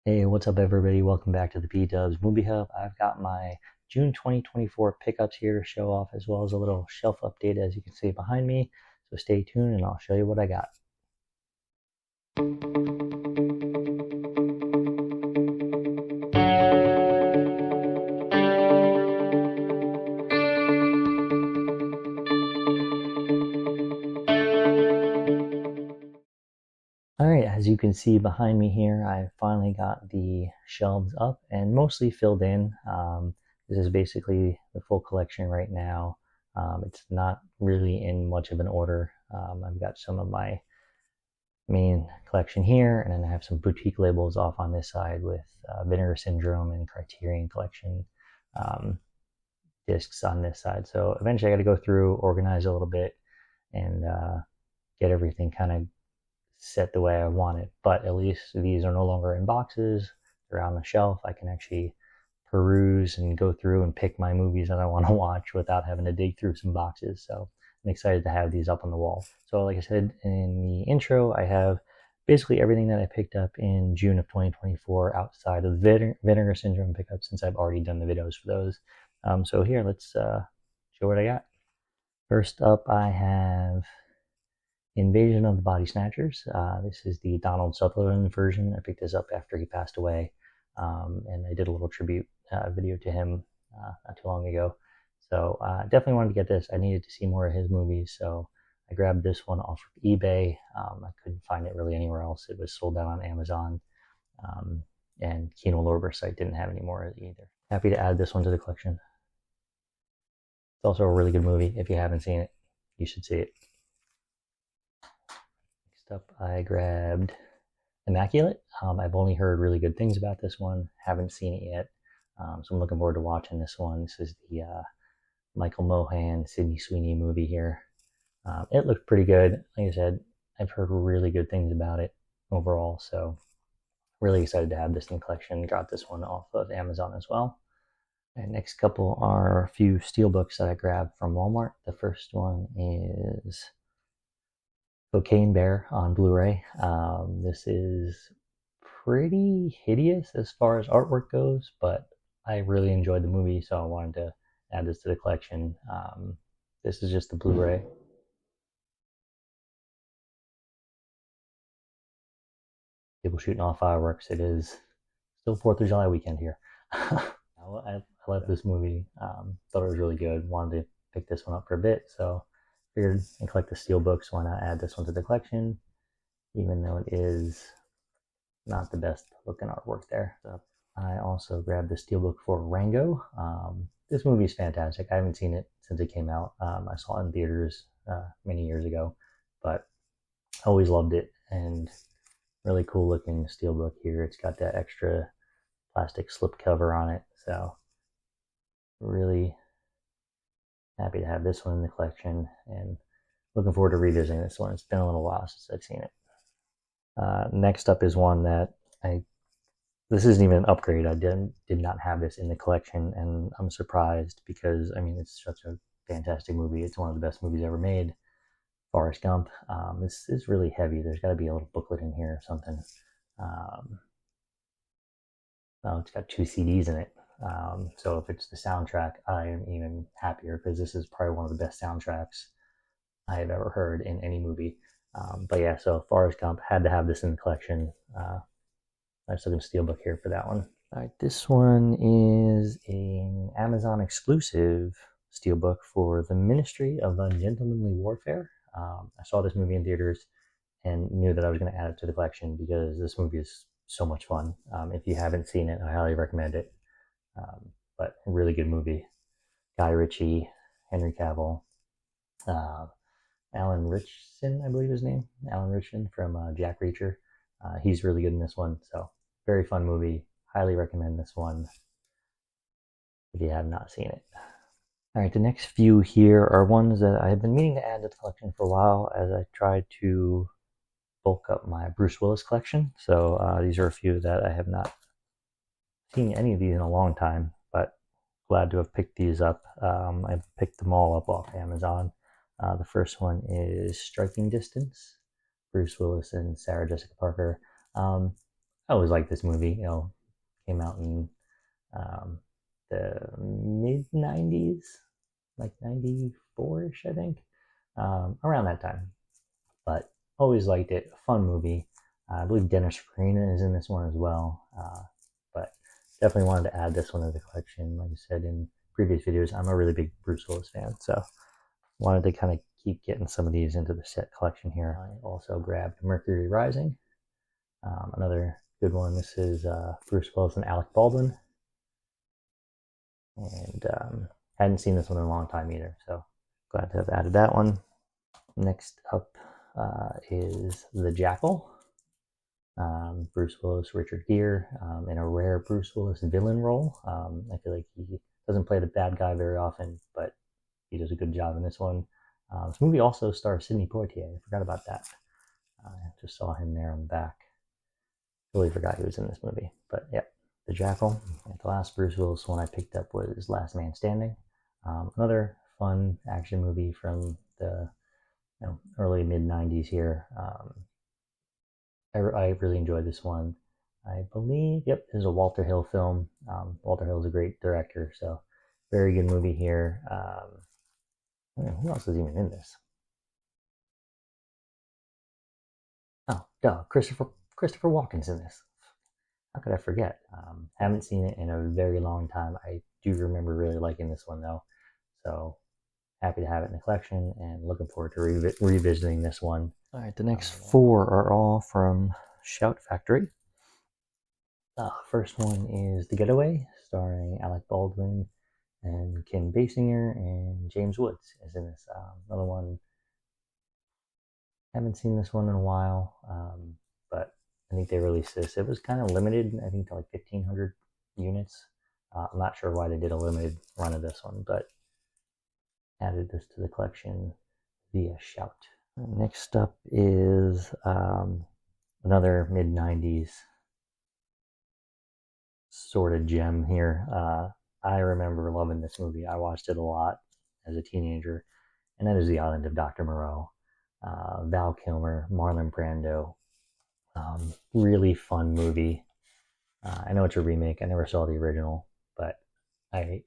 Hey, what's up, everybody? Welcome back to the P-Dubs Movie Hub. I've got my June 2024 pickups here to show off, as well as a little shelf update, as you can see behind me. So stay tuned and I'll show you what I got. Alright, as you can see behind me here, I finally got the shelves up and mostly filled in. This is basically the full collection right now. It's not really in much of an order. I've got some of my main collection here, and then I have some boutique labels off on this side with Vinegar Syndrome and Criterion Collection discs on this side. So eventually I got to go through, organize a little bit, and get everything kind of set the way I want it. But at least these are no longer in boxes. They're on the shelf. I can actually peruse and go through and pick my movies that I want to watch without having to dig through some boxes. So I'm excited to have these up on the wall. So like I said in the intro, I have basically everything that I picked up in June of 2024 outside of the Vinegar Syndrome pickup, since I've already done the videos for those. So here, let's show what I got. First up, I have Invasion of the Body Snatchers. This is the Donald Sutherland version. I picked this up after he passed away, and I did a little tribute video to him not too long ago. So definitely wanted to get this. I needed to see more of his movies, so I grabbed this one off of eBay. I couldn't find it really anywhere else. It was sold out on Amazon, and Kino Lorber's site didn't have any more either. Happy to add this one to the collection. It's also a really good movie. If you haven't seen it, you should see it. Next up, I grabbed Immaculate. I've only heard really good things about this one. Haven't seen it yet, so I'm looking forward to watching this one. This is the Michael Mohan, Sydney Sweeney movie here. It looked pretty good. Like I said, I've heard really good things about it overall, so really excited to have this in the collection. Got this one off of Amazon as well. And next couple are a few steelbooks that I grabbed from Walmart. The first one is Cocaine Bear on Blu-ray. This is pretty hideous as far as artwork goes, but I really enjoyed the movie, so I wanted to add this to the collection. This is just the Blu-ray. People shooting off fireworks. It is still 4th of July weekend here. I love this movie. Thought it was really good. Wanted to pick this one up for a bit, so figured I collect the steelbooks. Why not add this one to the collection, even though it is not the best looking artwork there. So I also grabbed the steelbook for Rango. This movie is fantastic. I haven't seen it since it came out. I saw it in theaters many years ago, but always loved it, and really cool looking steelbook here. It's got that extra plastic slip cover on it, so really happy to have this one in the collection, and looking forward to revisiting this one. It's been a little while since I've seen it. Next up is one that this isn't even an upgrade. I did not have this in the collection, and I'm surprised because, I mean, it's such a fantastic movie. It's one of the best movies ever made. Forrest Gump. This is really heavy. There's got to be a little booklet in here or something. Oh, it's got 2 CDs in it. So if it's the soundtrack, I am even happier, because this is probably one of the best soundtracks I have ever heard in any movie. But yeah, so Forrest Gump, had to have this in the collection. Nice looking steelbook here for that one. All right, this one is an Amazon exclusive steelbook for The Ministry of Ungentlemanly Warfare. I saw this movie in theaters and knew that I was going to add it to the collection because this movie is so much fun. If you haven't seen it, I highly recommend it. But a really good movie. Guy Ritchie, Henry Cavill, Alan Ritchson, I believe his name. Alan Ritchson from Jack Reacher. He's really good in this one. So very fun movie. Highly recommend this one if you have not seen it. All right, the next few here are ones that I've been meaning to add to the collection for a while as I try to bulk up my Bruce Willis collection. So these are a few that I have not seen any of these in a long time, but glad to have picked these up. I've picked them all up off Amazon. The first one is Striking Distance, Bruce Willis and Sarah Jessica Parker. I always liked this movie. Came out in um, the mid '90s, like '94ish, I think, around that time. But always liked it. Fun movie. I believe Dennis Farina is in this one as well. But definitely wanted to add this one to the collection. Like I said in previous videos, I'm a really big Bruce Willis fan, so wanted to kind of keep getting some of these into the set collection here. I also grabbed Mercury Rising, another good one. This is Bruce Willis and Alec Baldwin, and hadn't seen this one in a long time either, so glad to have added that one. Next up is The Jackal. Bruce Willis, Richard Gere, in a rare Bruce Willis villain role. I feel like he doesn't play the bad guy very often, but he does a good job in this one. This movie also stars Sidney Poitier. I forgot about that. I just saw him there on the back. Totally forgot he was in this movie. But yeah, The Jackal. The last Bruce Willis one I picked up was Last Man Standing. Another fun action movie from the early mid '90s here. I really enjoyed this one. I believe, yep, this is a Walter Hill film. Walter Hill is a great director, so very good movie here. Who else is even in this? Oh, duh, Christopher Walken's in this. How could I forget? Haven't seen it in a very long time. I do remember really liking this one though, so happy to have it in the collection and looking forward to revisiting this one. All right, the next four are all from Shout Factory. First one is The Getaway, starring Alec Baldwin and Kim Basinger, and James Woods is in this. Another one, haven't seen this one in a while, but I think they released this. It was kind of limited, I think, to like 1,500 units. I'm not sure why they did a limited run of this one, but added this to the collection via Shout. Next up is another mid '90s sort of gem here. I remember loving this movie. I watched it a lot as a teenager, and that is The Island of Dr. Moreau. Val Kilmer, Marlon Brando. Really fun movie. I know it's a remake. I never saw the original, but I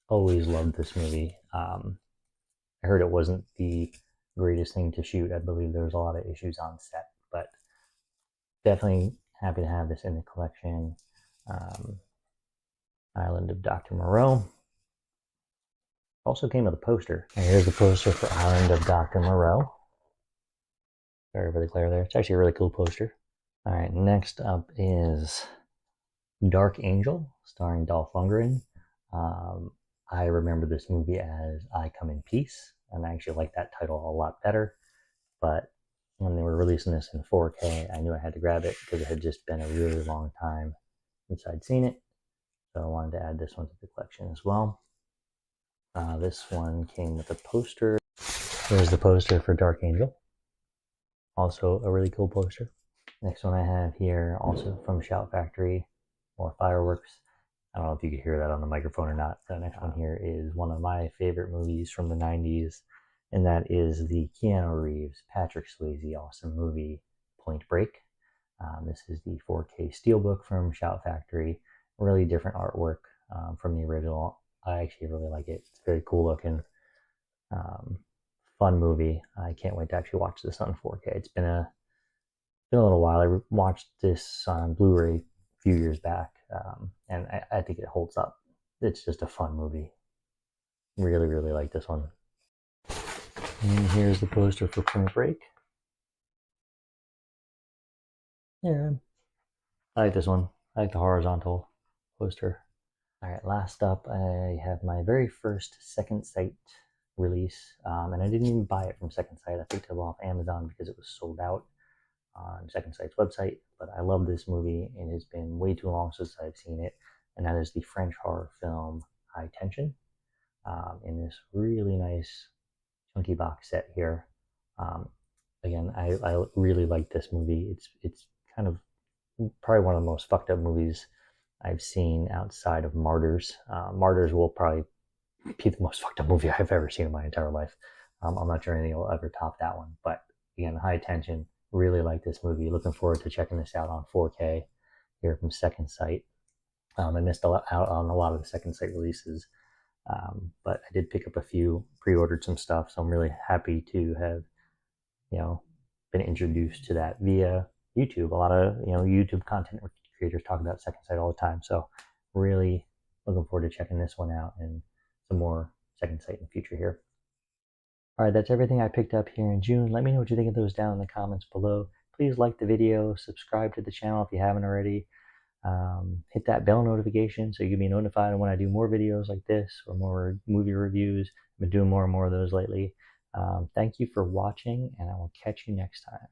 always loved this movie. I heard it wasn't the greatest thing to shoot. I believe there was a lot of issues on set, but definitely happy to have this in the collection. Island of Dr. Moreau. Also came with a poster. And here's the poster for Island of Dr. Moreau. Sorry for the glare there. It's actually a really cool poster. All right, next up is Dark Angel, starring Dolph Lundgren. I remember this movie as I Come in Peace, and I actually like that title a lot better. But when they were releasing this in 4K, I knew I had to grab it because it had just been a really long time since I'd seen it. So I wanted to add this one to the collection as well. This one came with a poster. There's the poster for Dark Angel. Also a really cool poster. Next one I have here, also from Shout Factory, more fireworks. I don't know if you can hear that on the microphone or not. The next one here is one of my favorite movies from the '90s, and that is the Keanu Reeves, Patrick Swayze awesome movie, Point Break. This is the 4K Steelbook from Shout Factory. Really different artwork from the original. I actually really like it. It's very cool looking. Fun movie. I can't wait to actually watch this on 4K. It's been a little while. I watched this on Blu-ray a few years back, and I think it holds up. It's just a fun movie. Really, really like this one. And here's the poster for Point Break. Yeah, I like this one. I like the horizontal poster. All right, last up, I have my very first Second Sight release, and I didn't even buy it from Second Sight. I picked it up off Amazon because it was sold out on Second Sight's website. But I love this movie. It has been way too long since I've seen it, and that is the French horror film High Tension, in this really nice chunky box set here. Again, I really like this movie. It's kind of probably one of the most fucked up movies I've seen outside of Martyrs. Martyrs will probably be the most fucked up movie I've ever seen in my entire life. I'm not sure anything will ever top that one. But again, High Tension, really like this movie. Looking forward to checking this out on 4K. here from Second Sight. I missed out on a lot of the Second Sight releases, but I did pick up a few, pre-ordered some stuff, so I'm really happy to have, been introduced to that via YouTube. A lot of, YouTube content creators talk about Second Sight all the time, so really looking forward to checking this one out and some more Second Sight in the future here. All right, that's everything I picked up here in June. Let me know what you think of those down in the comments below. Please like the video, subscribe to the channel if you haven't already. Hit that bell notification so you can be notified when I do more videos like this or more movie reviews. I've been doing more and more of those lately. Thank you for watching, and I will catch you next time.